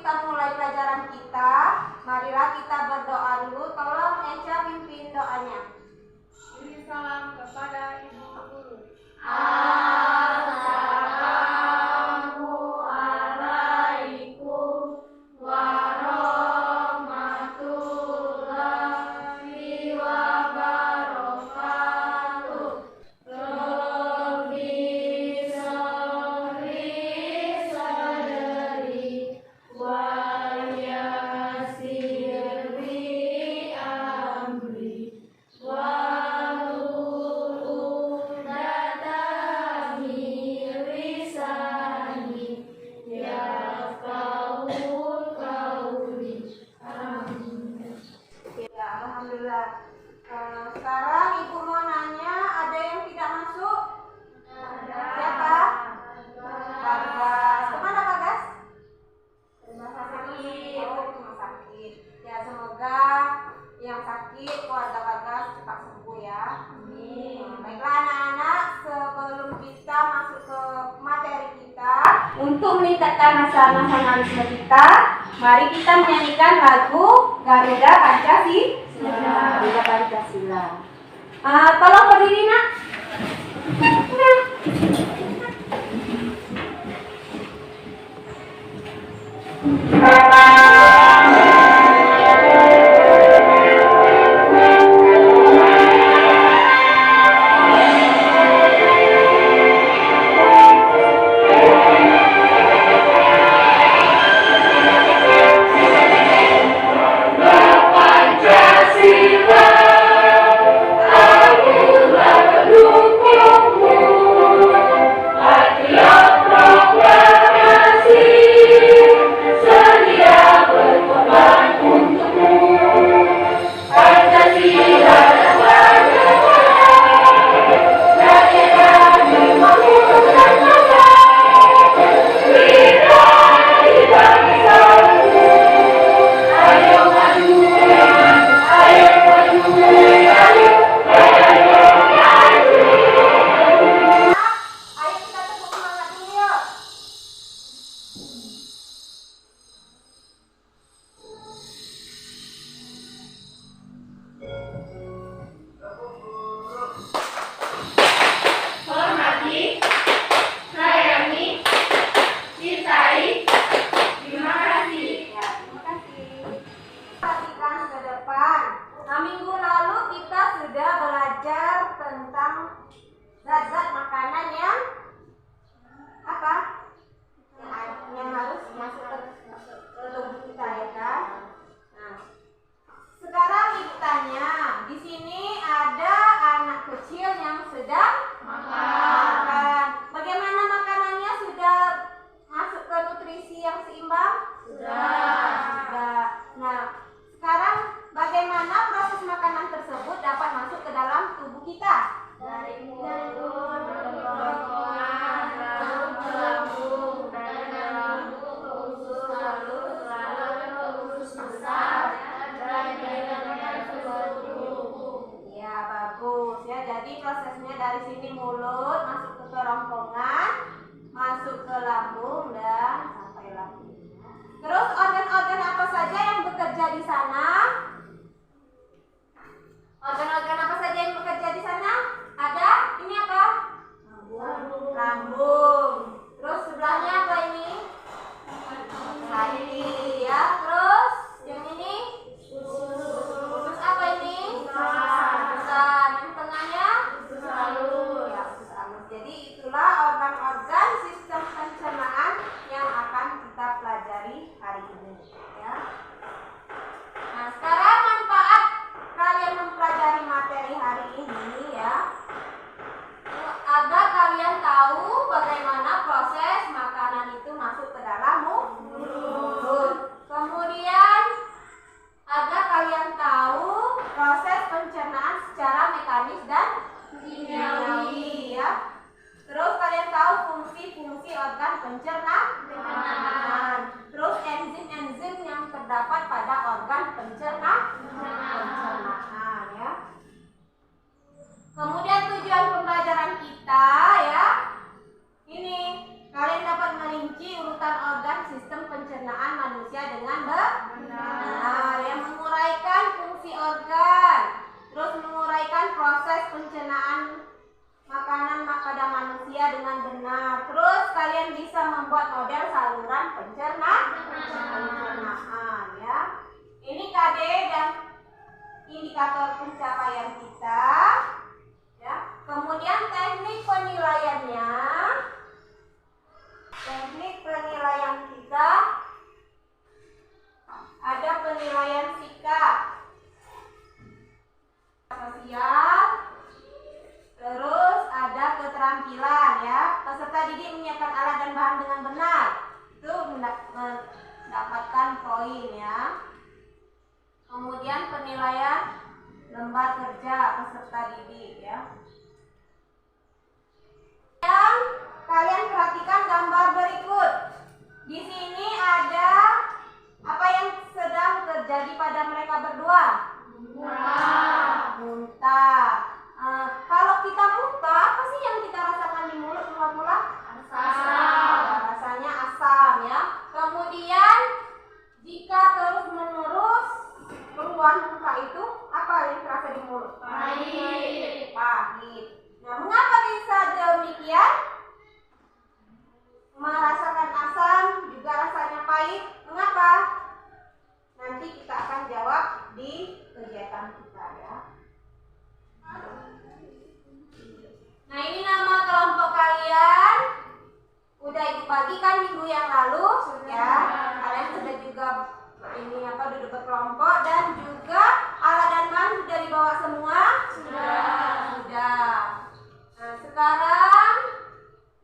kita mulai pelajaran kita, marilah kita berdoa dulu. Tolong Eca pimpin doanya. Beri salam kepada Ibu Guru. Assalamualaikum warahmatullahi wabarakatuh. Rabbi sholli sadri wa yassir li amri wahlul uqdatam min lisani yafqahu qawli. Amin. Ya, alhamdulillah. Sekarang Ibu mau nanya, ada yang tidak masuk? Siapa? Bagas. Kemana Bagas? Rumah sakit. Oh, ke rumah sakit. Ya, semoga yang sakit keluarga Bagas cepat sembuh ya. Amin. Baiklah anak-anak, sebelum kita masuk ke materi kita, untuk meningkatkan rasa nasionalisme kita, mari kita menyanyikan lagu Garuda Pancasila. Garuda Pancasila. Tolong berdiri nak. Pancasila, akulah pendukungmu, patriot proklamasi, sedia berkorban untukmu. Pancasila dasar negara, rakyat kami membutuhkan masa, kita di bangsamu. Ayo maju, ayo maju, ayo maju. Ayo kita tepuk semangat dulu yuk. Hormati, sayangi, cintai, terima kasih. Ya, terima kasih. Perhatikan ke depan. Minggu lalu kita sudah belajar tentang zat-zat makanan yang apa? Yang harus masuk ke tubuh kita ya kan? Nah, sekarang ibu tanya, di sini ada anak kecil yang sedang makan. Bagaimana makanannya, sudah masuk ke nutrisi yang seimbang? Sudah. Nah, sekarang bagaimana proses makanan tersebut dapat masuk ke dalam tubuh kita? Dari mulut, kerongkongan, lalu ke lambung, dari lambung ke usus halus, lalu ke usus besar, dan kemudian ke tubuh. Ya, bagus ya. Jadi prosesnya dari sini mulut masuk ke kerongkongan, masuk ke lambung dan sampai lambung. Terus organ-organ apa saja yang bekerja di sana? Organ-organ apa saja yang bekerja di sana? Ada? Ini apa? Lambung. Terus sebelahnya apa ini? Hati ya. Terus yang ini? Usus apa ini? Usus. Yang tengahnya? Ya, usus halus. Jadi itulah organ-organ sistem pencernaan yang akan kita pelajari hari ini ya. Nah, sekarang manfaat kalian mempelajari materi hari ini ya, agar kalian tahu bagaimana proses makanan itu masuk ke dalam mulut. Kemudian agar kalian tahu proses pencernaan secara mekanis dan kimiawi ya. Terus kalian tahu fungsi-fungsi organ pencernaan. Terus enzim-enzim yang terdapat pada organ pencernaan ya. Kemudian tujuan pembelajaran kita ya, ini kalian dapat merinci urutan urutan organ sistem pencernaan manusia dengan benar, yang menguraikan fungsi organ, terus menguraikan proses pencernaan makanan pada manusia dengan benar. Terus kalian bisa membuat model saluran pencernaan ya. Ini KD dan indikator pencapaian kita ya. Kemudian teknik penilaiannya. Teknik penilaian kita ada penilaian sikap, sosial, terus ada keterampilan ya. Peserta didik menyiapkan alat dan bahan dengan benar, itu mendapatkan poin ya. Kemudian penilaian lembar kerja peserta didik ya. Yang kalian perhatikan gambar berikut. Di sini ada apa yang sedang terjadi pada mereka berdua? Muntah. Kalau kita muntah, apa sih yang kita rasakan di mulut mula-mula? Asam. Rasanya asam ya. Kemudian jika terus-menerus keluar muntah itu, apa yang terasa di mulut? Pahit. Nah, mengapa bisa demikian? Merasakan asam juga rasanya pahit. Mengapa? Nanti kita akan jawab di kegiatan kita ya. Nah, ini nama kelompok kalian. Udah ibu bagikan minggu yang lalu ya. Kalian sudah juga duduk berkelompok dan juga alat dan bahan sudah dibawa semua? Sudah. Nah, sekarang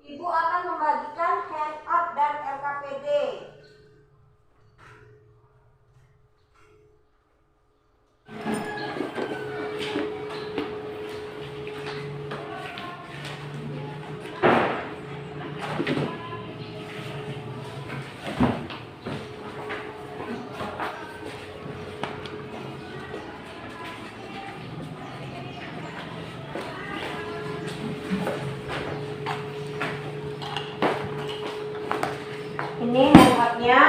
ibu akan membagikan handout dan LKPD. Ini handphonenya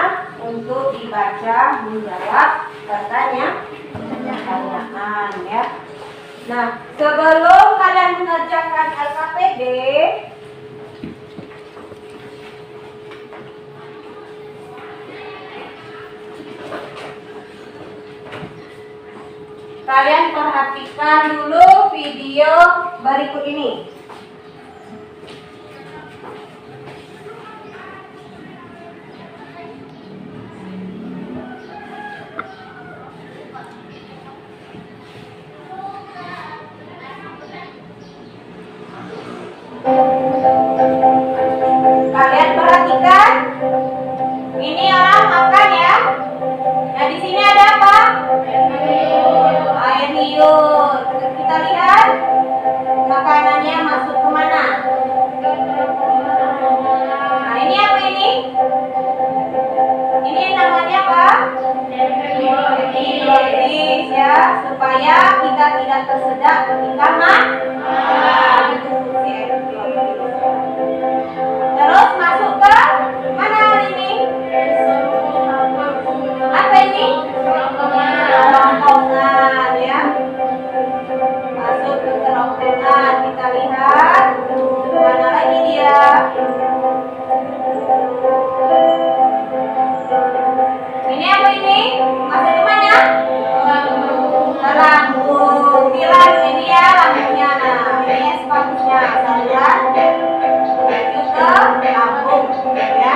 untuk dibaca, menjawab pertanyaan ya. Nah, sebelum kalian mengerjakan LKPD, kalian perhatikan dulu video berikut ini. Kalian perhatikan, ini orang makan ya. Nah, di sini ada apa? Air liur. Kita lihat makanannya masuk ke mana? Nah, ini apa ini? Ini namanya apa? Hidrolis ya, supaya kita tidak tersedak ketika makan. Terus masuk ke mana ini? Apa ini? Kerongkongan ya. Masuk ke kerongkongan. Kita lihat mana lagi dia. Ini apa ini? Masuk ke mana? Ke lambung. Di lambung ini ya lambungnya. Nah, ini sepatunya saluran menuju ke lambung ya.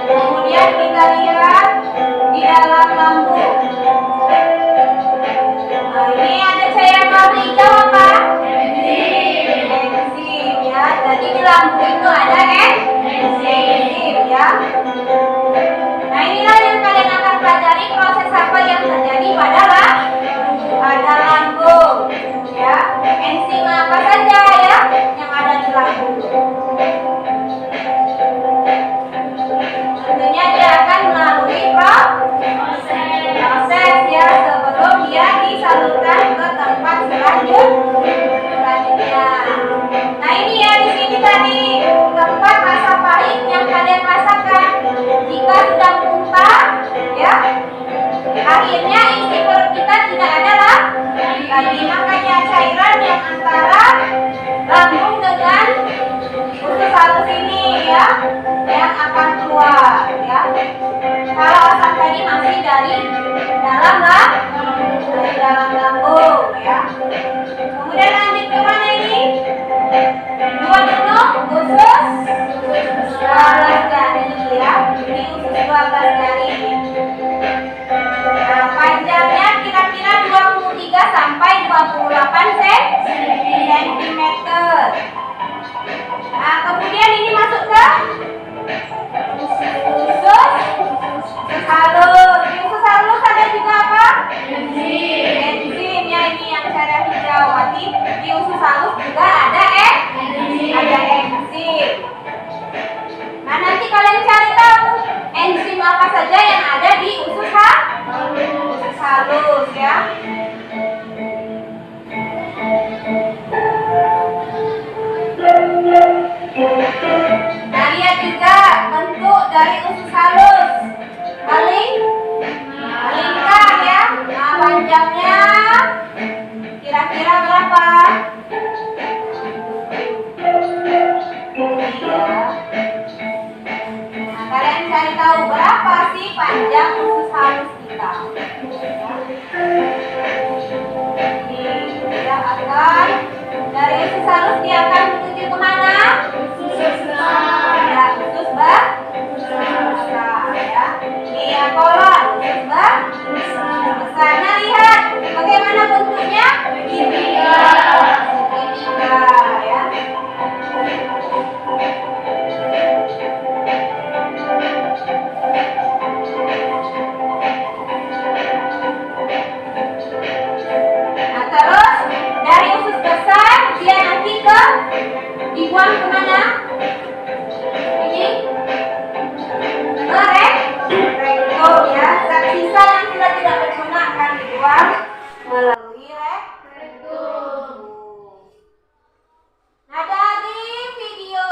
Kemudian kita lihat di dalam lambung. Nah, ini ada cairan warna hijau apa? Enzim ya. Jadi di lambung itu ada enzim ya. Nah, inilah yang kalian akan pelajari proses apa yang terjadi pada lambung ya. Enzim apa saja ya yang ada di lambung. Tentunya dia akan melalui proses ya sebelum dia disalurkan ke tempat selanjutnya. Nah, ini ya di sini tadi lagi. Makanya cairan yang antara lambung dengan usus halus ini ya yang akan keluar ya. Kalau asam tadi masih dari dalam lambung ya. Kemudian lanjut ke mana ini? Dua dulu usus 12 jari ya. Ini usus 12 jari. Nah, panjangnya kira-kira 23 sampai 28 cm. Nah, kemudian ini masuk ke usus halus. Di usus halus ada juga apa? Enzim ya, ini yang cara hijau. Berarti di usus halus juga ada enzim. Nah, nanti kalian cari tahu enzim apa saja yang ada di usus halus ya. Nah, lihat juga bentuk dari usus halus. Melingkar ya. Nah, panjangnya kira-kira berapa? Nah, kalian cari tahu berapa sih panjang usus halus kita. Dia akan dari usus halus dia akan menuju kemana? Ya, usus besar ya. Ini ya kolon usus besar. Nah, lihat bagaimana bentuknya? Segitiga ya. Nah, terus dari usus besar dia nanti dibuang kemana? Ini rektum ya. Zat sisa yang kita tidak berguna akan dibuang melalui rektum. Nah, dari video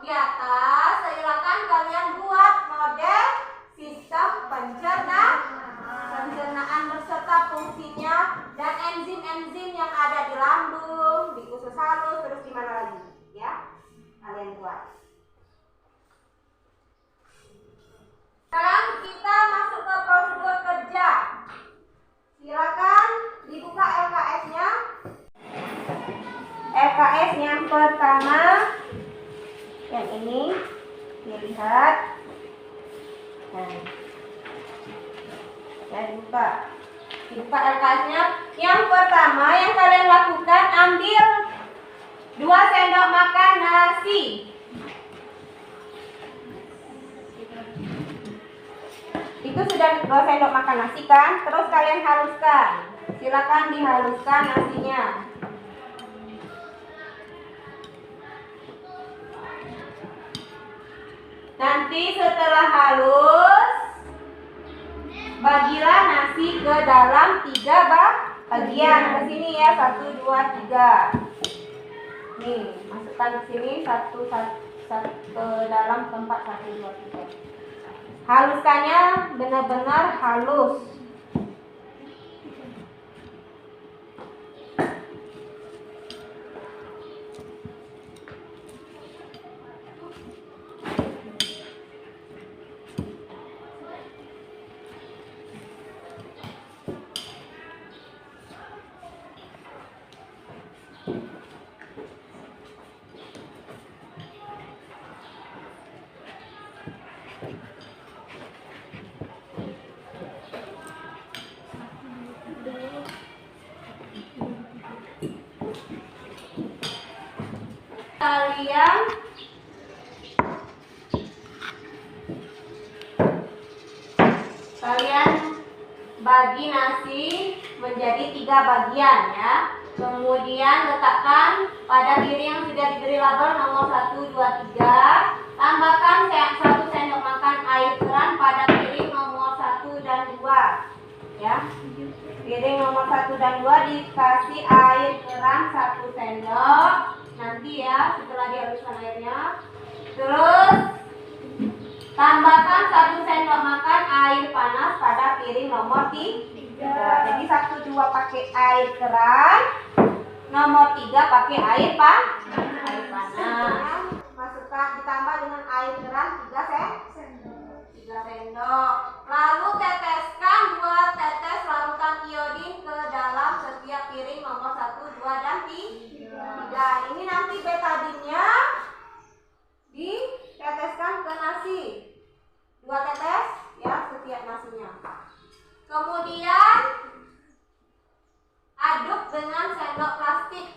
di atas silakan kalian buat model sistem pencernaan berserta fungsinya dan enzim-enzim yang ada di lambung, di usus halus, terus di mana lagi ya. Kalian buat. Sekarang kita masuk ke prosedur kerja. Silakan dibuka LKS-nya. LKS yang pertama yang ini dilihat. Nah, dibuka LKS-nya. Yang pertama yang kalian lakukan, ambil 2 sendok makan nasi. Itu sudah 2 sendok makan nasi kan? Terus kalian haluskan. Silakan dihaluskan nasinya. Nanti setelah halus, bagilah nasi ke dalam 3 bagian. Ke sini ya, 1, 2, 3. Nih, masukkan ke sini satu ke dalam tempat 1, 2, 3. Haluskannya benar-benar halus. Kalian bagi nasi menjadi 3 bagian ya. Kemudian letakkan pada piring yang sudah diberi label nomor 1, 2, 3. Tambahkan 1 sendok makan air keran pada piring nomor 1 dan 2 ya. Piring nomor 1 dan 2 dikasih air keran 1 sendok. Nanti ya setelah dihaluskan airnya. Terus tambahkan 1 sendok makan air panas pada piring nomor 3. Nah, jadi 1, 2 pakai air keran, nomor 3 pakai air panas. Masukkan, ditambah dengan air keran 3 sendok. Lalu teteskan 2 tetes larutan iodin ke dalam setiap piring nomor 1, 2, dan 3. Ini nanti betadinnya diteteskan ke nasi. 2 tetes ya setiap nasinya. Kemudian aduk dengan sendok plastik.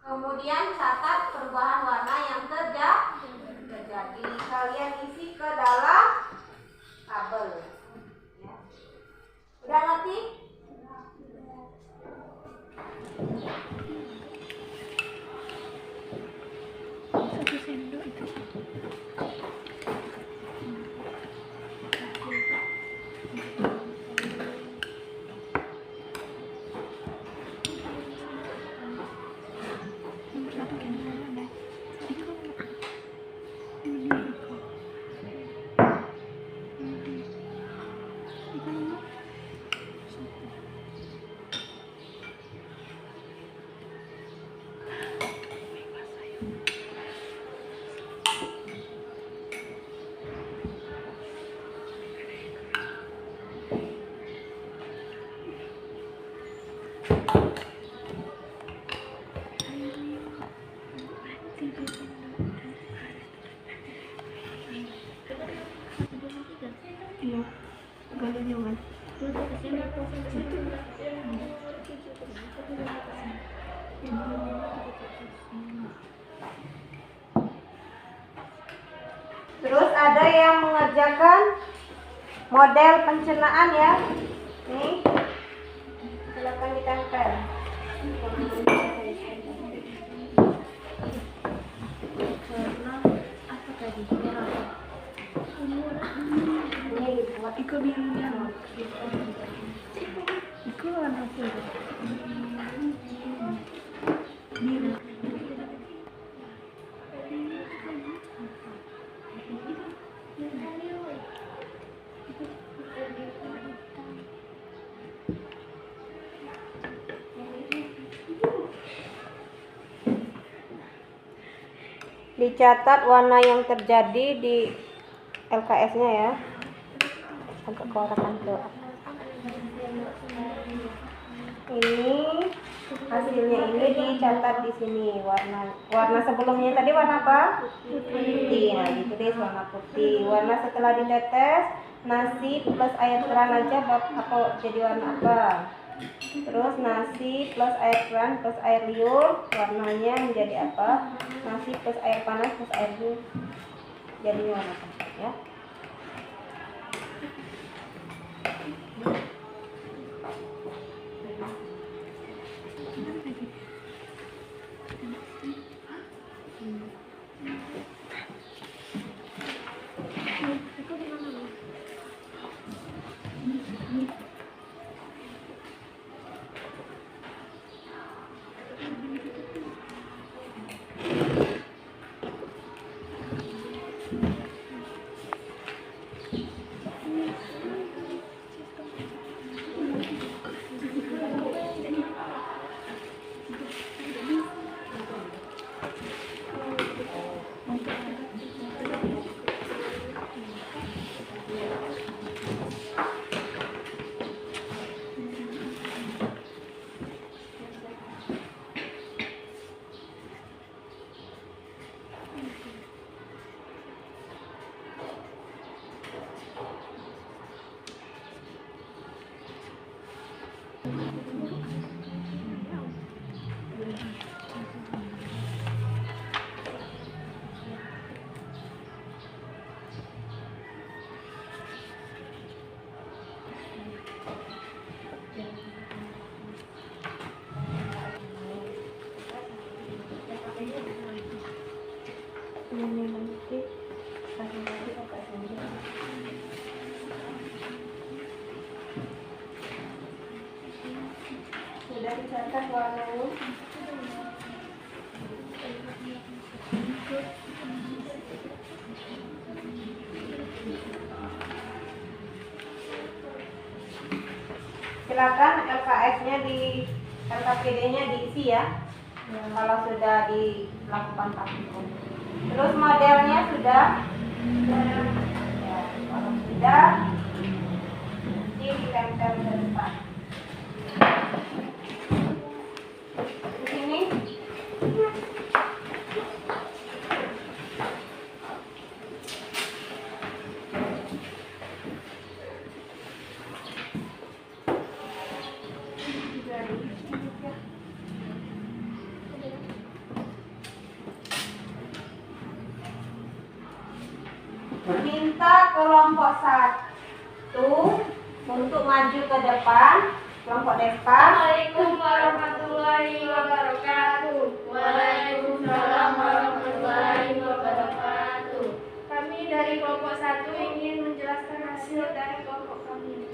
Kemudian catat perubahan warna yang terjadi. Kalian isi ke dalam tabel. Ya. Udah ngerti? Terus ada yang mengerjakan model pencernaan ya. Nih, silakan ditempel. Apa tadi? Ini dibuat Iko birunya. Iko warna biru. Biru. dicatat warna yang terjadi di LKS-nya ya. Agak korekan ke ini hasilnya ini dicatat di sini warna sebelumnya tadi warna apa? Putih. Nah, ditulis warna putih. Warna setelah ditetes nasi plus air keran aja atau jadi warna apa? Terus nasi plus air keran plus air liur warnanya menjadi apa? Nasi plus air panas plus air liur jadinya warna apa ya? Ini nanti kasih apa saja. Sudah dicatat warnanya. silakan LKS-nya di LKPD-nya diisi ya. Kalau sudah dilakukan praktikum. Terus modelnya sudah. Ya, kalau sudah nanti ditempel ke depan. Di sini. Minta kelompok 1 untuk maju ke depan. Kelompok depan. Assalamualaikum warahmatullahi wabarakatuh. Waalaikumsalam warahmatullahi wabarakatuh. Kami dari kelompok 1 ingin menjelaskan hasil dari kelompok kami.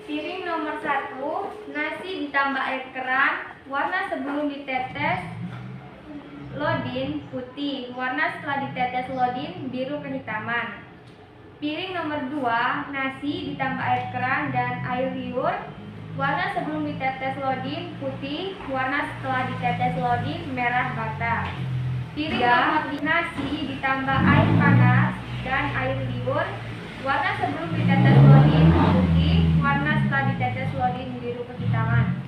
Piring nomor 1, nasi ditambah air keran, warna sebelum ditetes lodin putih, warna setelah ditetes lodin biru kehitaman. Piring nomor 2, nasi ditambah air keran dan air liur, warna sebelum ditetes lodin putih, warna setelah ditetes lodin merah bata. Piring nomor 3, nasi ditambah air panas dan air liur, warna sebelum ditetes lodin putih, warna setelah ditetes lodin biru kehitaman.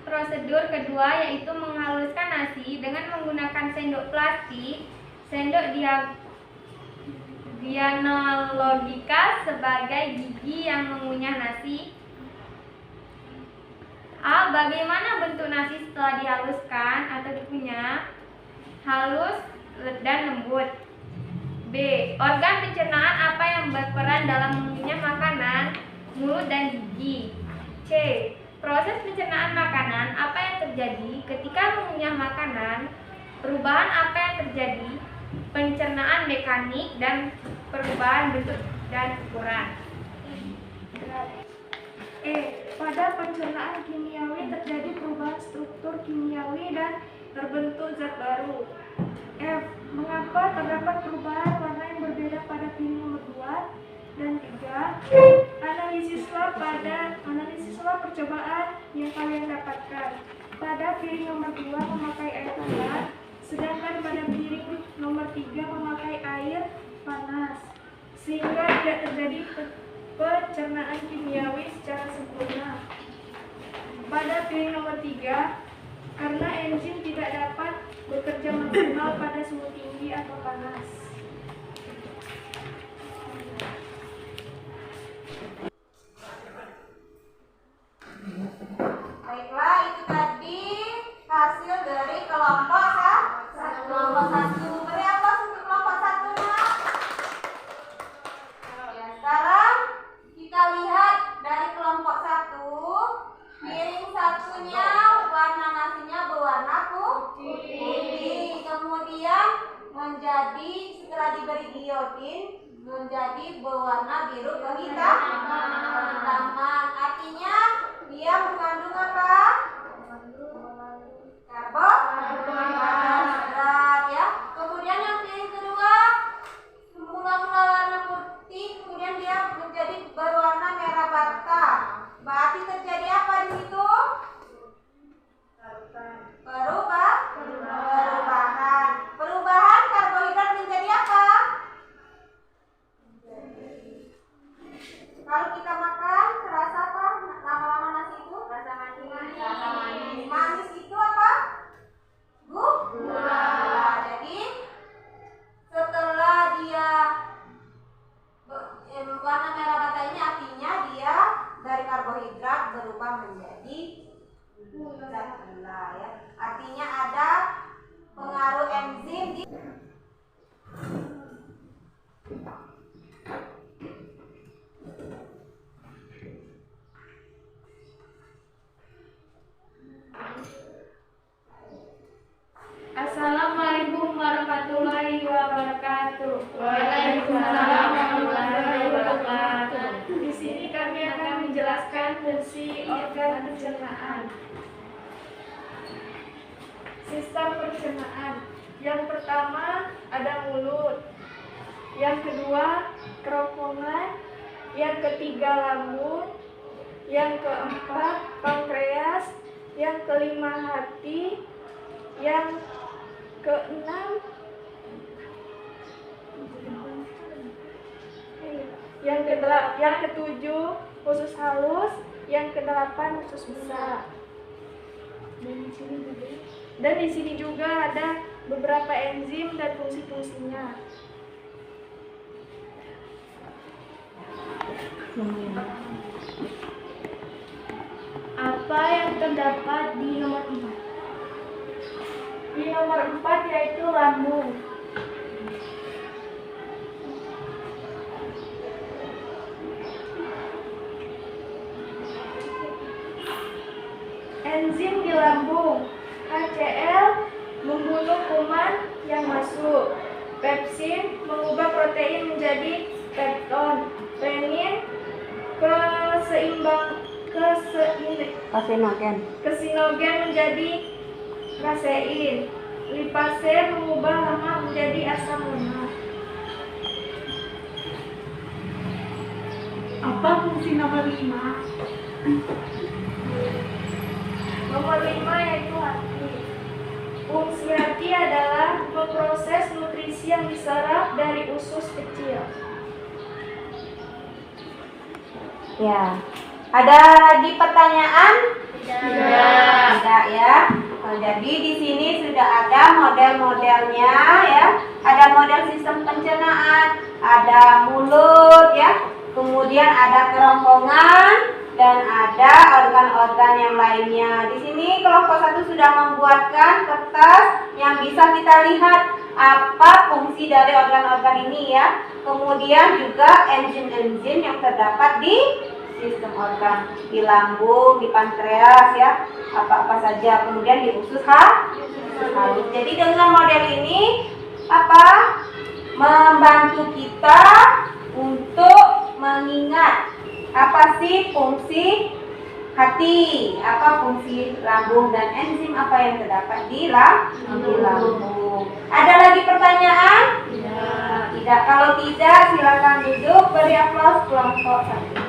Prosedur kedua yaitu menghaluskan nasi dengan menggunakan sendok plastik, sendok dianalogika sebagai gigi yang mengunyah nasi. A. Bagaimana bentuk nasi setelah dihaluskan atau dikunyah? Halus dan lembut. B. Organ pencernaan apa yang berperan dalam mengunyah makanan, mulut dan gigi? C. Proses pencernaan makanan apa yang terjadi ketika mengunyah makanan? Perubahan apa yang terjadi? Pencernaan mekanik dan perubahan bentuk dan ukuran. E. Pada pencernaan kimiawi terjadi perubahan struktur kimiawi dan terbentuk zat baru. F. Mengapa terdapat perubahan warna yang berbeda pada piring nomor 2 dan 3? Analisislah percobaan yang kalian dapatkan. Pada piring nomor 2 memakai air hangat, sedangkan pada piring nomor 3 memakai air panas, sehingga tidak terjadi pencernaan kimiawi secara sempurna. Pada piring nomor 3, karena enzim tidak dapat bekerja maksimal pada suhu tinggi atau panas. Baiklah, itu tadi hasil dari kelompok 1. Beri aplaus untuk kelompok 1-nya. Ya, sekarang kita lihat dari kelompok 1. Piring satunya warna nasinya berwarna putih. Kemudian menjadi setelah diberi giotin menjadi berwarna biru kehitaman. Artinya dia mengandung apa? Karbohidrat ya. Kemudian yang piring kedua mula-mula warna putih, kemudian dia menjadi berwarna merah bata. Berarti terjadi apa di situ? Perubahan karbohidrat menjadi apa? Kalau kita makan terasa apa? Lama-lama nasi itu rasa manis. Manis itu apa? Gula. Jadi setelah dia warna merah bata ini artinya dia dari karbohidrat berubah menjadi zat gula ya. Artinya ada pengaruh enzim di Assalamualaikum warahmatullahi wabarakatuh. Waalaikumsalam warahmatullahi wabarakatuh. Di sini kami akan menjelaskan fungsi organ pencernaan. Sistem pencernaan. Yang pertama ada mulut. yang kedua kerongkongan, yang ketiga lambung, yang keempat pankreas, yang kelima hati, yang keenam yang ketujuh usus halus, yang kedelapan usus besar. Dan di sini juga ada beberapa enzim dan fungsi-fungsinya. Apa yang terdapat di nomor 4? Di nomor 4 yaitu lambung. Enzim di lambung. HCl membunuh kuman yang masuk. Pepsin mengubah protein menjadi pepton. Renin kesinogen menjadi kasein. Lipase mengubah lemak menjadi asam lemak. Apa fungsi nomor 5? Nomor 5 yaitu hati. Fungsi hati adalah memproses nutrisi yang diserap dari usus kecil. Ya. Ada lagi pertanyaan? Tidak ya. Nah, jadi di sini sudah ada model-modelnya ya. Ada model sistem pencernaan, ada mulut ya. Kemudian ada kerongkongan dan ada organ-organ yang lainnya. Di sini kelompok 1 sudah membuatkan kertas yang bisa kita lihat apa fungsi dari organ-organ ini ya. Kemudian juga enzim-enzim yang terdapat di sistem organ, di lambung, di pankreas ya, apa-apa saja. Kemudian di usus halus. Jadi dengan model ini membantu kita untuk mengingat apa sih fungsi hati, apa fungsi lambung, dan enzim apa yang terdapat di lambung. Ada lagi pertanyaan? Tidak. Kalau tidak, silakan duduk. Beri aplaus kelompok 1.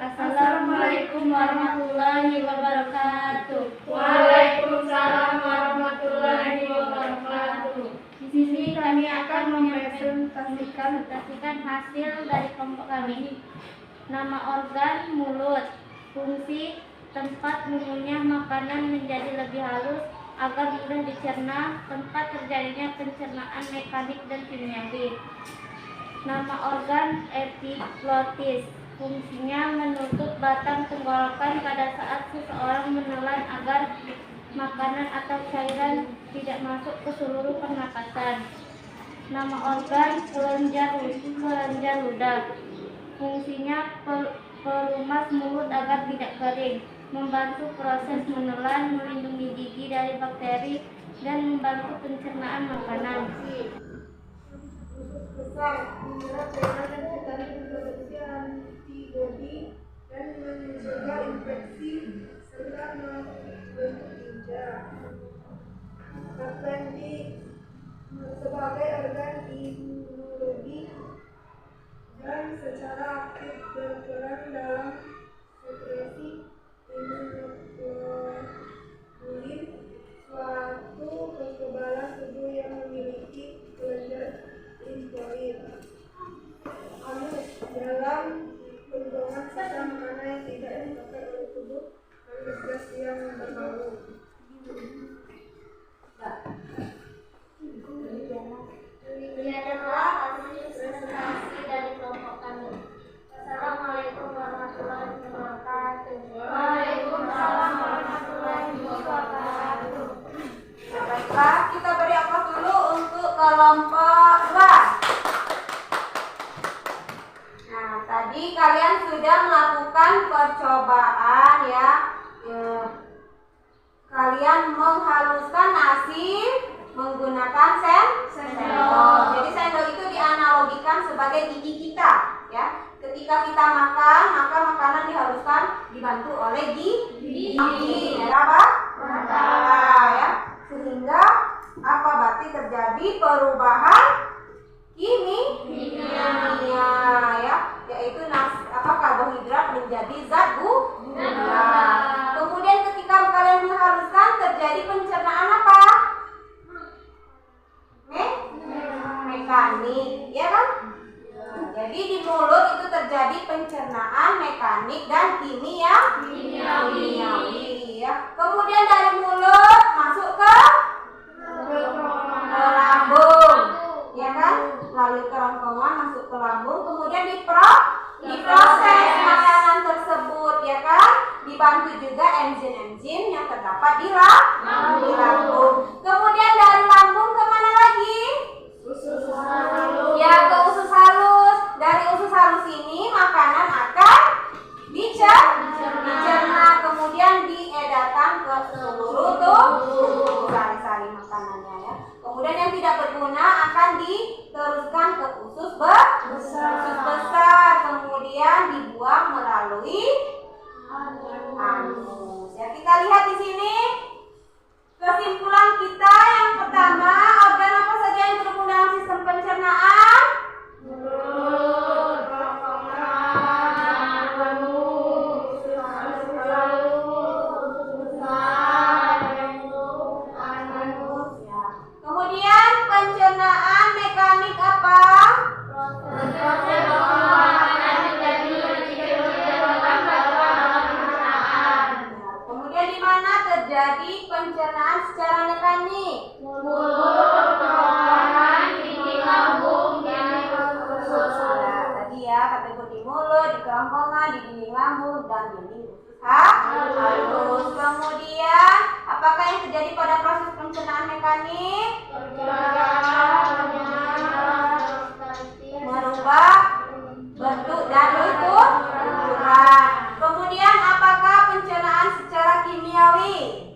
Assalamualaikum warahmatullahi wabarakatuh. Waalaikumsalam warahmatullahi wabarakatuh. Di sini kami akan mempresentasikan hasil dari kelompok kami. Nama organ mulut, fungsi tempat mengunyah makanan menjadi lebih halus agar mudah dicerna, tempat terjadinya pencernaan mekanik dan kimiawi. Nama organ epiglotis, fungsinya menutup batang tenggorokan pada saat seseorang menelan agar makanan atau cairan tidak masuk ke seluruh pernapasan. Nama organ kelenjar ludah, fungsinya pelumas mulut agar tidak kering, membantu proses menelan, melindungi gigi dari bakteri, dan membantu pencernaan makanan. Besar menyerap cairan dan vitamin memproduksi antibodi dan mencegah infeksi serta membentuk ginjal. Appendix sebagai organ imunologi dan secara aktif berperan dalam sekresi imunoglobulin, suatu kekebalan tubuh yang memiliki kelenjar limfoid. Anus dalam pembuangan sisa makanan yang tidak dipakai oleh tubuh dan gas yang berbau. Demikianlah hasil presentasi dari kelompok kami. Assalamualaikum warahmatullahi wabarakatuh. Waalaikumsalam warahmatullahi wabarakatuh. Baiklah, kita beri aplaus dulu untuk kelompok 2. Nah, tadi kalian sudah melakukan percobaan ya. Kalian menghaluskan nasi menggunakan sendok. Jadi sendok itu dianalogikan sebagai gigi kita ya. ketika kita makan, maka makanan diharuskan dibantu oleh gizi. Apa? Ya. Sehingga apa berarti terjadi perubahan kimia ya, yaitu karbohidrat menjadi zat gula. Kemudian ketika kalian menghaluskan terjadi pencernaan apa? Mekanik, ya kan? Jadi di mulut itu terjadi pencernaan mekanik dan kimiawi ya. Kemudian dari mulut masuk ke lambung, ya kan? Lalu kerongkongan masuk ke lambung, kemudian diproses makanan tersebut, ya kan? Dibantu juga enzim-enzim yang terdapat di lambung. Kemudian dari lambung kemana lagi? Ya, ke usus halus. Dari usus halus ini makanan akan dicerna, kemudian diedarkan ke seluruh tubuh sari-sari makanannya ya. Kemudian yang tidak berguna akan diteruskan ke usus besar, kemudian dibuang melalui anus. Ya, kita lihat di sini kesimpulan kita. Yang pertama, organ apa saja yang terhubung dalam sistem pencernaan? Kemudian pencernaan mekanik apa? Kemudian di mana terjadi pencernaan secara mekanik? Tadi ya, kategori mulut, di kerongkongan, di dinding lambung, dan dinding usus halus. Kemudian, apakah yang terjadi pada proses pencernaan mekanik? Merubah bentuk dan ukuran. Kemudian, apakah pencernaan secara kimiawi?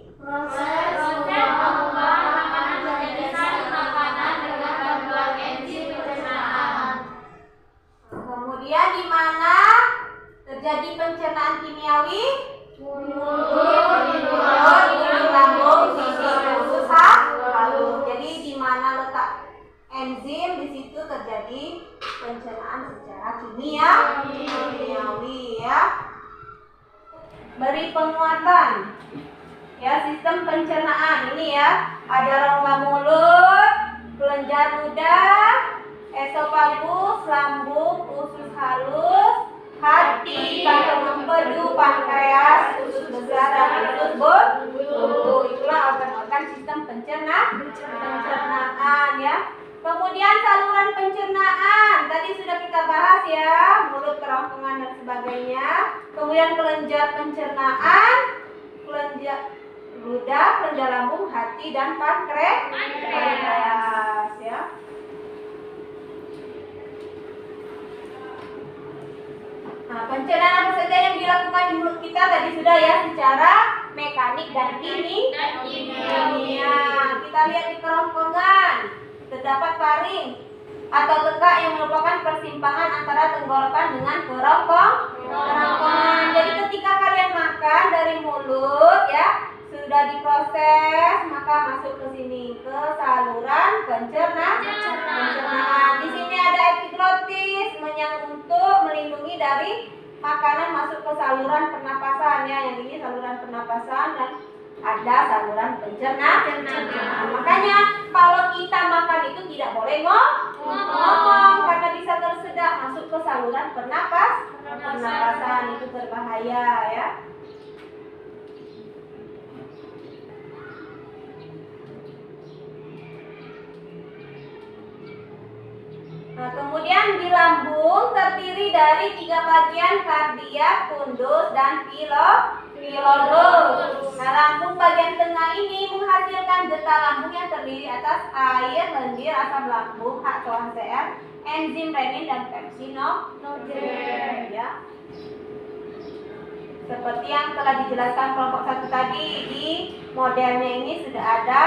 Kemudian di mana terjadi pencernaan kimiawi? Di lambung, di usus halus. Jadi di mana letak enzim, di situ terjadi pencernaan secara kimiawi ya. Beri penguatan. Ya, sistem pencernaan ini ya, ada rongga mulut, kelenjar ludah, esofagus, lambung, usus halus, hati, kantong empedu, pankreas, usus besar dan usus buntu. Itulah organ-organ sistem pencernaan ya. Kemudian saluran pencernaan tadi sudah kita bahas ya, mulut, kerongkongan dan sebagainya. Kemudian kelenjar pencernaan, kelenjar ludah, kelenjar lambung, hati dan pankreas ya. Nah, pencernaan apa saja yang dilakukan di mulut kita tadi sudah ya, secara mekanik dan kimia. Kita lihat di kerongkongan terdapat faring atau tekak yang merupakan persimpangan antara tenggorokan dengan kerongkongan. Jadi ketika kalian makan dari mulut ya, sudah diproses, maka masuk ke sini, ke saluran pencernaan. Di sini ada epiglotis yang untuk melindungi dari makanan masuk ke saluran pernapasan ya. Yang ini saluran pernapasan dan ada saluran pencernaan. Makanya kalau kita makan itu tidak boleh ngomong karena bisa tersedak masuk ke saluran pernapasan, itu berbahaya ya. Nah, kemudian di lambung terdiri dari 3 bagian, kardiak, fundus, dan pilorus. Nah, lambung bagian tengah ini menghasilkan getah lambung yang terdiri atas air, lendir, asam lambung, HCl, enzim renin, dan pepsinogen. Ya. Seperti yang telah dijelaskan kelompok 1 tadi, di modelnya ini sudah ada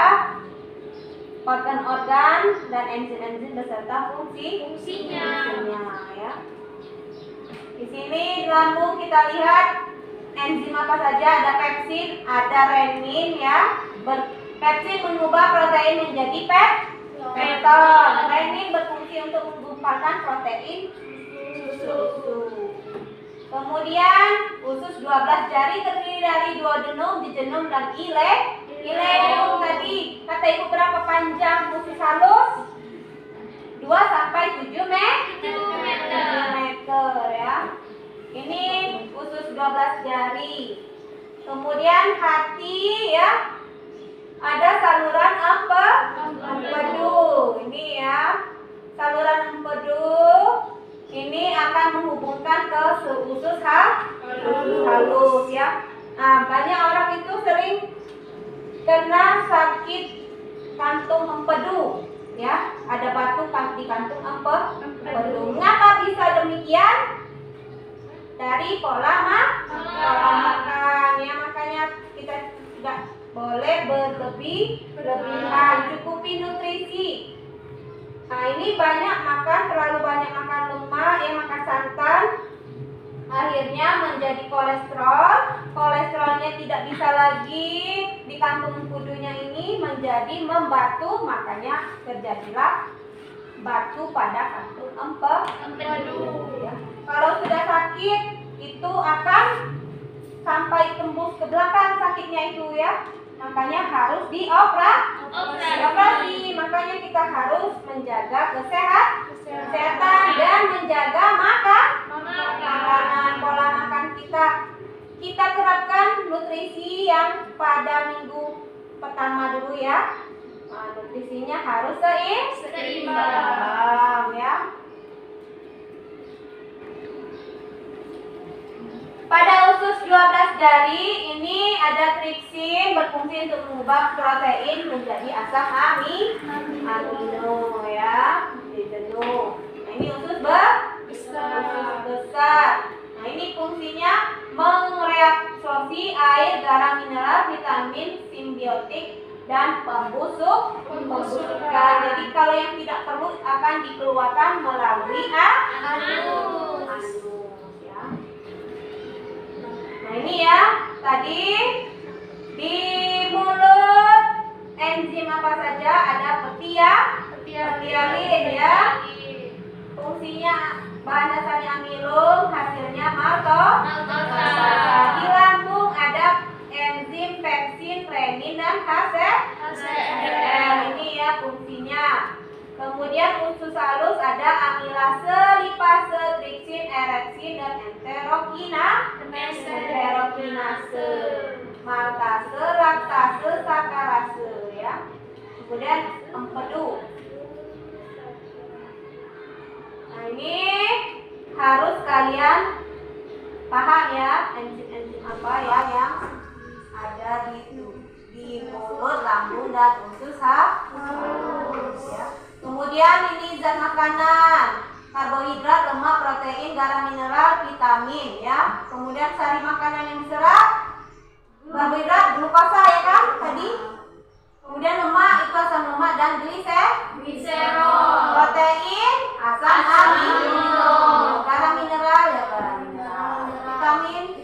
organ-organ dan enzim-enzim beserta fungsinya ya. Di sini di lambung kita lihat enzim apa saja, ada pepsin, ada renin ya. Pepsin mengubah protein menjadi pepton. Renin berfungsi untuk menggumpalkan protein susu. Kemudian usus 12 jari terdiri dari duodenum, jejunum dan ileum. Tadi kata ibu berapa panjang usus halus? 2 sampai 7 meter ya. Ini usus 12 jari. Kemudian hati ya. Ada saluran empedu. Ini ya. Saluran empedu ini akan menghubungkan ke usus halus ya. Nah, banyak orang itu sering kena sakit kantung empedu ya. Ada batu di kantung empedu. Mengapa bisa demikian? Dari pola makan ya. Makanya kita tidak boleh berlebihan, cukupi nutrisi. Nah, ini terlalu banyak makan lemak ya, makan santan, akhirnya menjadi kolesterol. Kolesterolnya tidak bisa lagi di kantung empedunya ini menjadi membatu, makanya terjadilah batu pada kantung empedu ya. Kalau sudah sakit itu akan sampai tembus ke belakang sakitnya itu ya. Makanya harus dioperasi. Makanya kita harus menjaga kesehatan dan menjaga makanan, pola makan kita. Kita terapkan nutrisi yang pada minggu pertama dulu ya. Nah, nutrisinya harus seimbang ya. Pada usus 12 jari ini ada tripsin berfungsi untuk mengubah protein menjadi asam amino ya. Jenuh. Nah, ini usus besar. Nah, ini fungsinya mereabsorpsi air, garam mineral, vitamin, simbiotik dan pembusukan. Jadi kalau yang tidak perlu akan dikeluarkan melalui anus. Nah, ini ya, tadi di mulut enzim apa saja ada petialin ya. Fungsinya bahan dasarnya amilum, hasilnya maltosa. Di lambung ada enzim pepsin, renin dan HCl. Ini ya fungsinya. Kemudian usus halus ada amilase, lipase, tripsin, erepsin dan enterokinase, maltase, laktase, sakarase ya. Kemudian empedu. Nah, ini harus kalian paham ya, enzim-enzim apa ya yang ada di mulut, lambung dan usus halus ya. Kemudian ini zat makanan, karbohidrat, lemak, protein, garam mineral, vitamin ya. Kemudian sari makanan yang diserap, karbohidrat, glukosa ya kan tadi. Kemudian lemak itu asam lemak dan gliserol. Protein, asam amino. Garam mineral ya garam mineral.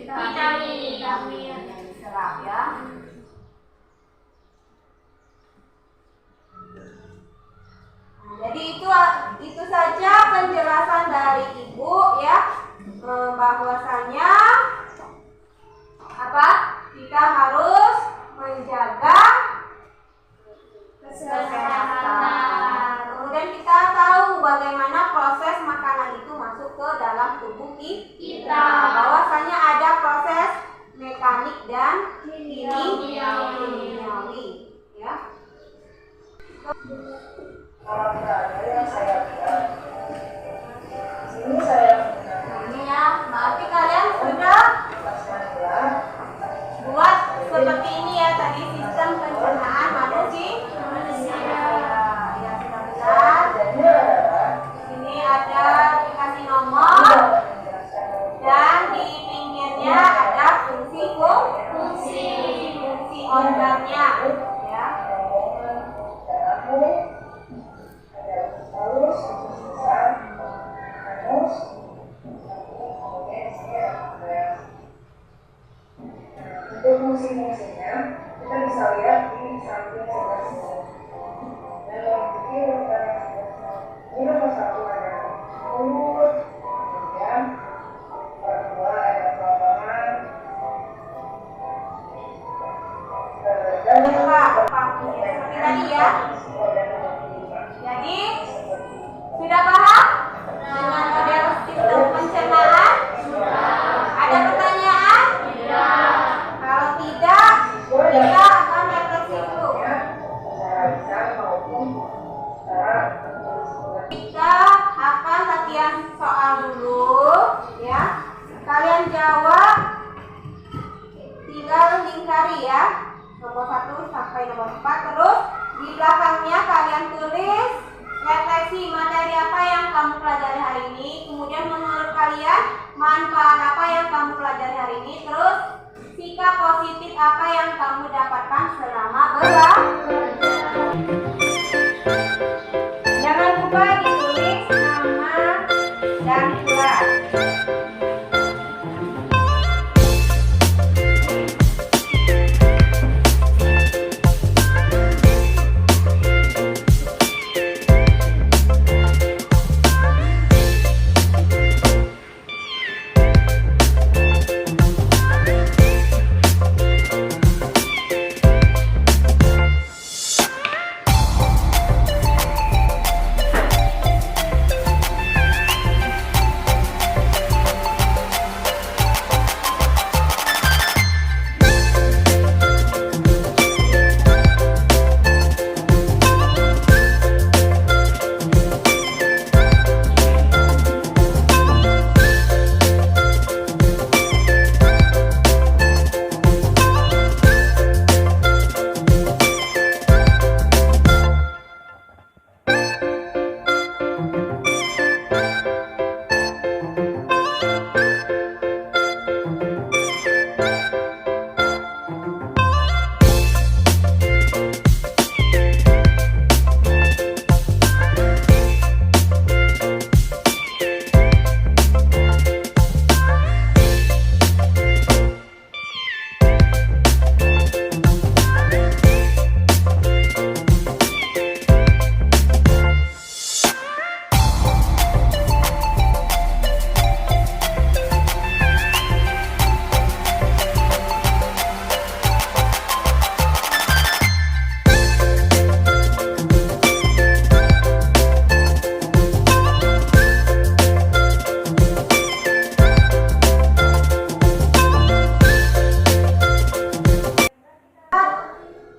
Vitamin yang diserap ya. Jadi itu saja penjelasan dari Ibu ya, bahwasanya apa? Kita harus menjaga kesehatan. Kemudian kita tahu bagaimana proses makanan itu masuk ke dalam tubuh kita. Bahwasanya ada proses mekanik dan kimiawi ya. Ini ya, berarti kalian sudah buat seperti ini ya tadi sistem pencernaan manusia. Ya sudah benar. Ini ada dikasih nomor dan di pinggirnya ada fungsi organnya ya. kali ya, nomor 1 sampai nomor 4. Terus di belakangnya kalian tulis refleksi materi apa yang kamu pelajari hari ini, kemudian menurut kalian manfaat apa yang kamu pelajari hari ini, terus sikap positif apa yang kamu dapatkan selama belajar. Jangan lupa ditulis nama dan kelas.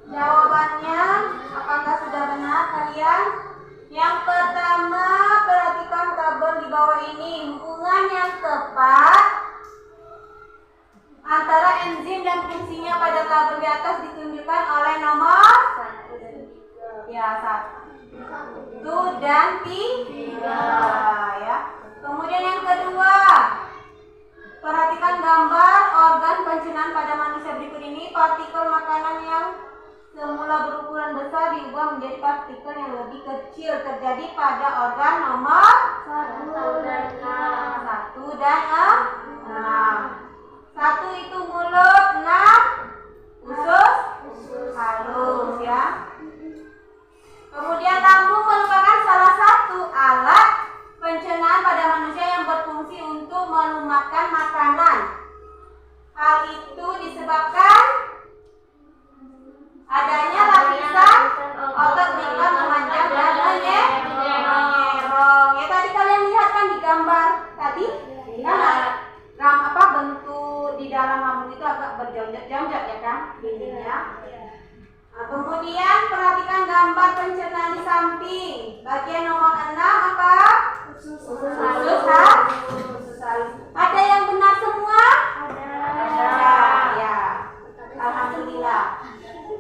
Jawabannya, apakah sudah benar kalian? Yang pertama, perhatikan tabel di bawah ini. Hubungan yang tepat antara enzim dan fungsinya pada tabel di atas ditunjukkan oleh nomor 1 dan 3 ya. Kemudian yang kedua, perhatikan gambar organ pencernaan pada manusia berikut ini. Partikel makanan yang semula berukuran besar diubah menjadi partikel yang lebih kecil terjadi pada organ nomor 1 dan 6. 1 itu mulut, 6 usus halus ya. Kemudian lambung merupakan salah satu alat pencernaan pada manusia yang berfungsi untuk melumatkan makanan. Hal itu disebabkan adanya lapisan otot lingkar memanjang dan menyerong. Ya tadi kalian lihat kan di gambar tadi kan bentuk di dalam lambung itu agak berjamjat ya kan dindingnya. Nah, kemudian perhatikan gambar pencernaan di samping. Bagian nomor 6 apa? Usus halus. Ada yang benar semua? Ada. Ya. Alhamdulillah.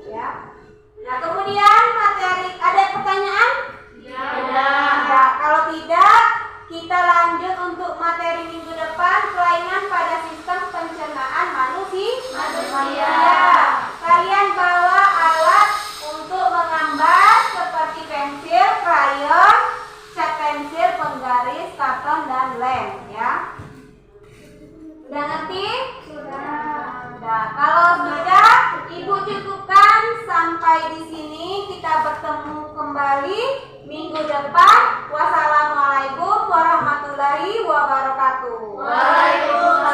Ya. Nah, kemudian materi, ada pertanyaan? Ya. Kalau tidak, kita lanjut untuk materi minggu depan, kelainan pada sistem pencernaan manusia. Kalian bawa alat untuk menggambar seperti pensil, krayon, cat pensil, penggaris, karton, dan lem ya. Sudah ngerti? Sudah. Kalau sudah, Ibu cukupkan sampai di sini. Kita bertemu kembali minggu depan. Wassalamualaikum warahmatullahi wabarakatuh. Waalaikumsalam.